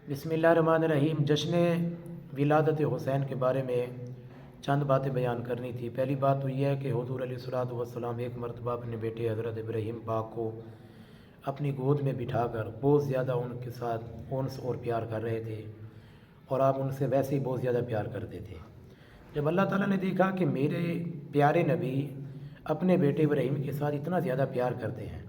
بسم اللہ الرحمن الرحیم۔ جشن ولادت حسین کے بارے میں چند باتیں بیان کرنی تھی۔ پہلی بات تو یہ ہے کہ حضور علیہ الصلوۃ والسلام ایک مرتبہ اپنے بیٹے حضرت ابراہیم پاک کو اپنی گود میں بٹھا کر بہت زیادہ ان کے ساتھ انس اور پیار کر رہے تھے، اور آپ ان سے ویسے ہی بہت زیادہ پیار کرتے تھے۔ جب اللہ تعالیٰ نے دیکھا کہ میرے پیارے نبی اپنے بیٹے ابراہیم کے ساتھ اتنا زیادہ پیار کرتے ہیں،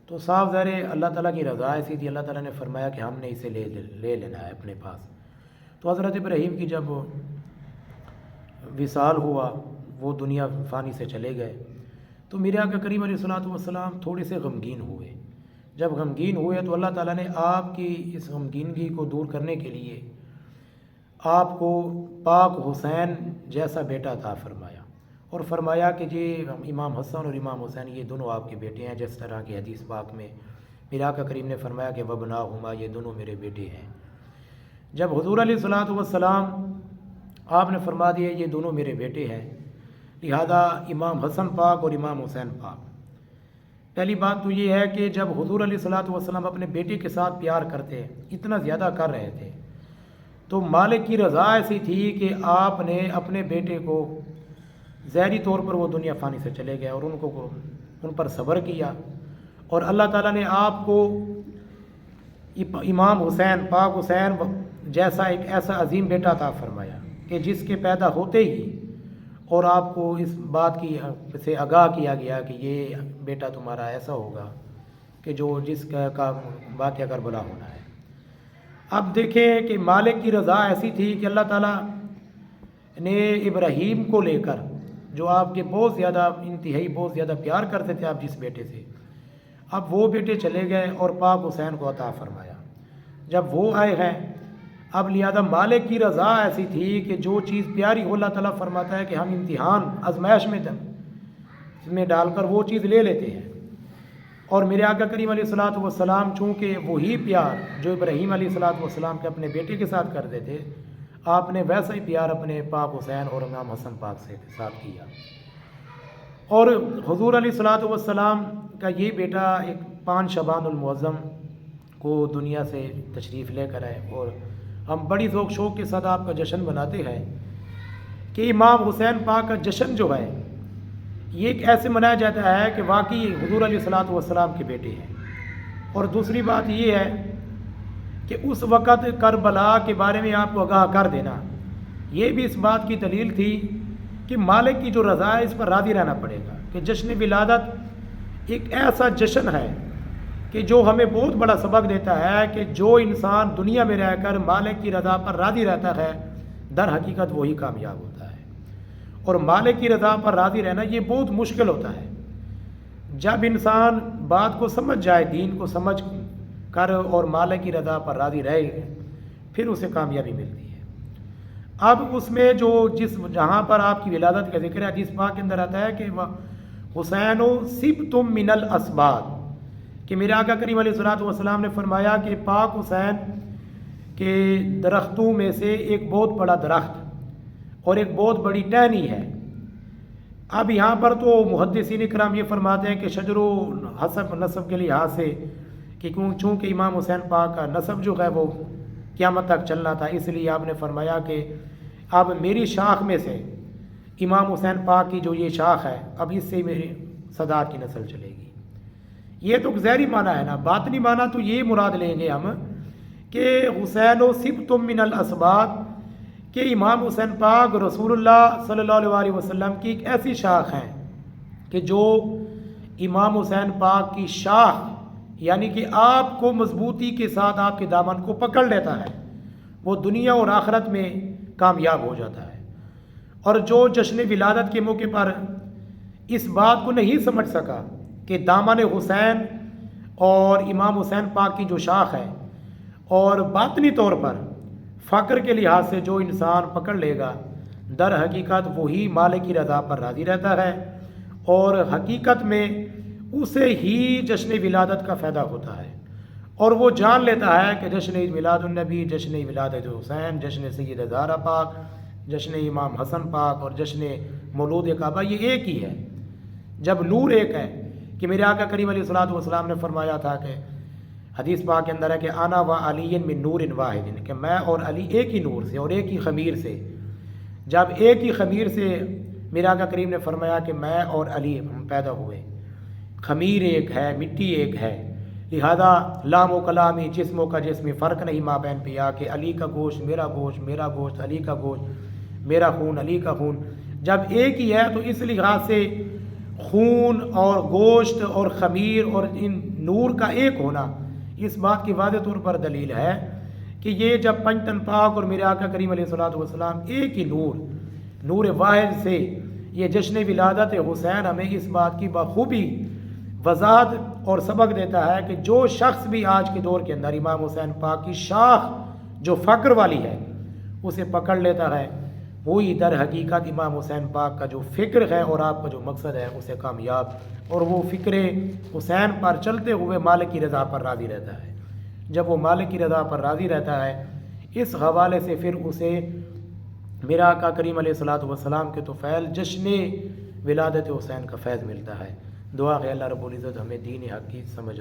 تو صاف ظاہر ہے اللہ تعالیٰ کی رضا ایسی تھی۔ اللہ تعالیٰ نے فرمایا کہ ہم نے اسے لے لینا ہے اپنے پاس۔ تو حضرت ابراہیم کی جب وصال ہوا، وہ دنیا فانی سے چلے گئے، تو میرے آقا کریم علیہ الصلوۃ والسلام تھوڑے سے غمگین ہوئے۔ جب غمگین ہوئے تو اللہ تعالیٰ نے آپ کی اس غمگینگی کو دور کرنے کے لیے آپ کو پاک حسین جیسا بیٹا عطا فرمایا، اور فرمایا کہ یہ امام حسن اور امام حسین یہ دونوں آپ کے بیٹے ہیں، جس طرح کی حدیث پاک میں میرے آقا کریم نے فرمایا کہ وابناہما، یہ دونوں میرے بیٹے ہیں۔ جب حضور علیہ الصلوۃ والسلام آپ نے فرما دیا یہ دونوں میرے بیٹے ہیں، لہذا امام حسن پاک اور امام حسین پاک، پہلی بات تو یہ ہے کہ جب حضور علیہ الصلوۃ والسلام اپنے بیٹے کے ساتھ پیار کرتے، اتنا زیادہ کر رہے تھے، تو مالک کی رضا ایسی تھی کہ آپ نے اپنے بیٹے کو ظاہری طور پر وہ دنیا فانی سے چلے گئے اور ان پر صبر کیا، اور اللہ تعالیٰ نے آپ کو امام حسین پاک حسین جیسا ایک ایسا عظیم بیٹا عطا فرمایا کہ جس کے پیدا ہوتے ہی اور آپ کو اس بات کی سے آگاہ کیا گیا کہ یہ بیٹا تمہارا ایسا ہوگا کہ جس کا واقعہ کربلا ہونا ہے۔ اب دیکھیں کہ مالک کی رضا ایسی تھی کہ اللہ تعالیٰ نے ابراہیم کو لے کر، جو آپ کے بہت زیادہ انتہائی بہت زیادہ پیار کرتے تھے آپ جس بیٹے سے، اب وہ بیٹے چلے گئے اور پاک حسین کو عطا فرمایا۔ جب وہ آئے ہیں، اب لہذا مالک کی رضا ایسی تھی کہ جو چیز پیاری ہو اللہ تعالیٰ فرماتا ہے کہ ہم امتحان آزمائش میں ڈال کر وہ چیز لے لیتے ہیں۔ اور میرے آقا کریم علیہ الصلوۃ والسلام چونکہ وہی پیار جو ابراہیم علیہ الصلوۃ والسلام کے اپنے بیٹے کے ساتھ کرتے تھے، آپ نے ویسا ہی پیار اپنے پاک حسین اور امام حسن پاک سے ساتھ کیا۔ اور حضور علیہ الصلوۃ والسلام کا یہ بیٹا ایک 5 شعبان المعظم کو دنیا سے تشریف لے کر آئے، اور ہم بڑی ذوق شوق کے ساتھ آپ کا جشن مناتے ہیں کہ امام حسین پاک کا جشن جو ہے یہ ایک ایسے منایا جاتا ہے کہ واقعی حضور علیہ الصلوۃ والسلام کے بیٹے ہیں۔ اور دوسری بات یہ ہے کہ اس وقت کربلا کے بارے میں آپ کو آگاہ کر دینا، یہ بھی اس بات کی دلیل تھی کہ مالک کی جو رضا ہے اس پر راضی رہنا پڑے گا، کہ جشن ولادت ایک ایسا جشن ہے کہ جو ہمیں بہت بڑا سبق دیتا ہے کہ جو انسان دنیا میں رہ کر مالک کی رضا پر راضی رہتا ہے، در حقیقت وہی کامیاب ہوتا ہے۔ اور مالک کی رضا پر راضی رہنا یہ بہت مشکل ہوتا ہے۔ جب انسان بات کو سمجھ جائے، دین کو سمجھ کر اور مالک کی رضا پر راضی رہے، پھر اسے کامیابی ملتی ہے۔ اب اس میں جہاں پر آپ کی ولادت کا ذکر ہے، حدیث پاک کے اندر آتا ہے کہ حسین سبتم من الاسباط، کہ میرے آقا کریم علیہ الصلوۃ والسلام نے فرمایا کہ پاک حسین کے درختوں میں سے ایک بہت بڑا درخت اور ایک بہت بڑی ٹہنی ہے۔ اب یہاں پر تو محدثین کرام یہ فرماتے ہیں کہ شجر و حسب نسب کے لحاظ سے کہ چونکہ امام حسین پاک کا نسب جو ہے وہ قیامت تک چلنا تھا، اس لیے آپ نے فرمایا کہ اب میری شاخ میں سے امام حسین پاک کی جو یہ شاخ ہے، اب اس سے میری سادات کی نسل چلے گی۔ یہ تو ظاہری معنی ہے نا، باطنی معنی تو یہ مراد لیں گے ہم کہ حسین و سبتم من الاسباط، کہ امام حسین پاک رسول اللہ صلی اللہ علیہ وسلم کی ایک ایسی شاخ ہے کہ جو امام حسین پاک کی شاخ، یعنی کہ آپ کو مضبوطی کے ساتھ آپ کے دامن کو پکڑ لیتا ہے، وہ دنیا اور آخرت میں کامیاب ہو جاتا ہے۔ اور جو جشن ولادت کے موقع پر اس بات کو نہیں سمجھ سکا کہ دامن حسین اور امام حسین پاک کی جو شاخ ہے، اور باطنی طور پر فقر کے لحاظ سے جو انسان پکڑ لے گا، در حقیقت وہی مالک کی رضا پر راضی رہتا ہے، اور حقیقت میں اسے ہی جشن ولادت کا فائدہ ہوتا ہے، اور وہ جان لیتا ہے کہ جشن میلاد النبی، جشن ولادت حسین، جشن سید زہرا پاک، جشن امام حسن پاک اور جشن مولود کعبہ یہ ایک ہی ہے۔ جب نور ایک ہے کہ میرے آقا کریم علیہ الصلوۃ والسلام نے فرمایا تھا کہ حدیث پاک کے اندر ہے کہ انا و علی من نور واحد، کہ میں اور علی ایک ہی نور سے اور ایک ہی خمیر سے. جب ایک ہی خمیر سے میرا آقا کریم نے فرمایا کہ میں اور علی ہم پیدا ہوئے، خمیر ایک ہے، مٹی ایک ہے، لہذا لام و کلامی جسموں کا جسمی فرق نہیں ماں بہن پیا کہ علی کا گوشت میرا گوشت، میرا گوشت علی کا گوشت، میرا خون علی کا خون. جب ایک ہی ہے تو اس لحاظ سے خون اور گوشت اور خمیر اور ان نور کا ایک ہونا اس بات کی واضح طور پر دلیل ہے کہ یہ جب پنجتن پاک اور میرے آقا کریم علیہ الصلوۃ والسلام ایک ہی نور واحد سے یہ جشن ولادت حسین ہمیں اس بات کی بخوبی وضاحت اور سبق دیتا ہے کہ جو شخص بھی آج کے دور کے اندر امام حسین پاک کی شاخ جو فقر والی ہے اسے پکڑ لیتا ہے، وہی در حقیقت امام حسین پاک کا جو فکر ہے اور آپ کا جو مقصد ہے اسے کامیاب، اور وہ فکر حسین پر چلتے ہوئے مالک کی رضا پر راضی رہتا ہے. جب وہ مالک کی رضا پر راضی رہتا ہے اس حوالے سے پھر اسے میرا آقا کریم علیہ الصلوۃ والسلام کے طفیل جشن ولادت حسین کا فیض ملتا ہے. دعا ہے اللہ رب العزت ہمیں دین حق کی سمجھ